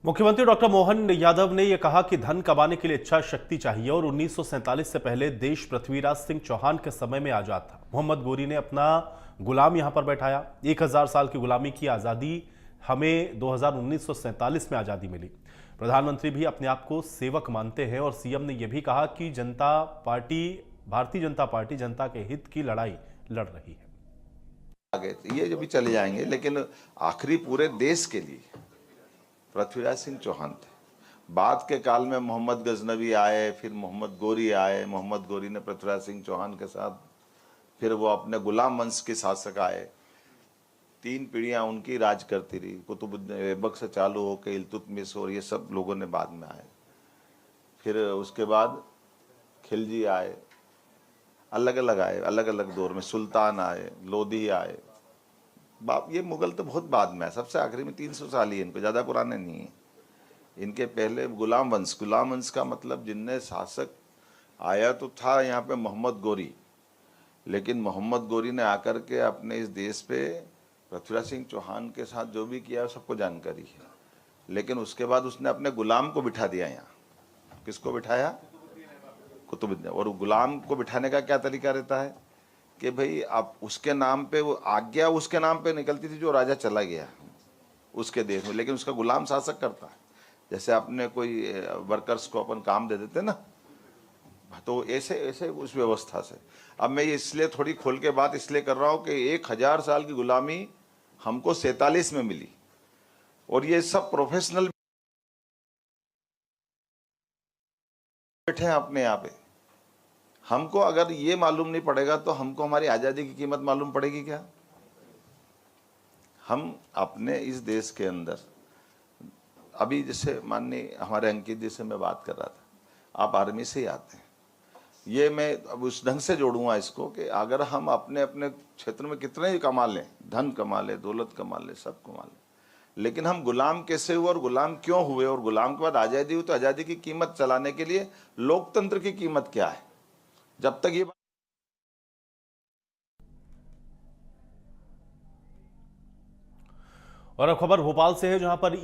मुख्यमंत्री डॉक्टर मोहन यादव ने यह कहा कि धन कमाने के लिए इच्छा शक्ति चाहिए और 1947 से पहले देश पृथ्वीराज सिंह चौहान के समय में आजाद था। मोहम्मद गोरी ने अपना गुलाम यहां पर बैठाया। 1000 साल की गुलामी की आजादी हमें 1947 में आजादी मिली। प्रधानमंत्री भी अपने आप को सेवक मानते हैं और सीएम ने यह भी कहा कि भारतीय जनता पार्टी जनता के हित की लड़ाई लड़ रही है। आगे ये जो भी चले जाएंगे, लेकिन आखिरी पूरे देश के लिए पृथ्वीराज सिंह चौहान थे। बाद के काल में मोहम्मद गजनवी आए, फिर मोहम्मद गोरी आए। मोहम्मद गोरी ने पृथ्वीराज सिंह चौहान के साथ फिर वो अपने गुलाम वंश के शासक आए। 3 पीढ़ियां उनकी राज करती रही। कुतुबुद्दीन ऐबक से चालू होकर इल्तुतमिश और ये सब लोगों ने बाद में आए। फिर उसके बाद खिलजी आए, अलग अलग आए, अलग अलग दौर में सुल्तान आए, लोधी आए। बाप ये मुगल तो बहुत बाद में है, सबसे आखिरी में 300 साल ही, इनको ज़्यादा पुराने नहीं है। इनके पहले गुलाम वंश का मतलब जिनने शासक आया तो था यहाँ पे मोहम्मद गोरी, लेकिन मोहम्मद गोरी ने आकर के अपने इस देश पे पृथ्वीराज सिंह चौहान के साथ जो भी किया सबको जानकारी है। लेकिन उसके बाद उसने अपने गुलाम को बिठा दिया यहाँ। किसको बिठाया? कुतुबुद्दीन। और गुलाम को बिठाने का क्या तरीका रहता है कि भाई आप उसके नाम पे, वो आज्ञा उसके नाम पे निकलती थी जो राजा चला गया उसके देश में, लेकिन उसका गुलाम शासक करता है। जैसे आपने कोई वर्कर्स को अपन काम दे देते ना, तो ऐसे ऐसे उस व्यवस्था से। अब मैं ये इसलिए थोड़ी खोल के बात इसलिए कर रहा हूँ कि 1000 साल की गुलामी हमको 47 में मिली, और ये सब प्रोफेशनल बैठे हैं अपने यहाँ पे। हमको अगर ये मालूम नहीं पड़ेगा तो हमको हमारी आज़ादी की कीमत मालूम पड़ेगी क्या? हम अपने इस देश के अंदर अभी जैसे माननीय हमारे अंकित जी से मैं बात कर रहा था, आप आर्मी से ही आते हैं। ये मैं अब उस ढंग से जोड़ूंगा इसको कि अगर हम अपने अपने क्षेत्र में कितने ही कमा लें, धन कमा लें, दौलत कमा लें, सब कमा लें, लेकिन हम गुलाम कैसे हुए और गुलाम क्यों हुए, और गुलाम के बाद आज़ादी हुई तो आज़ादी की कीमत चलाने के लिए लोकतंत्र की कीमत क्या है? जब तक ये और अब खबर भोपाल से है, जहां पर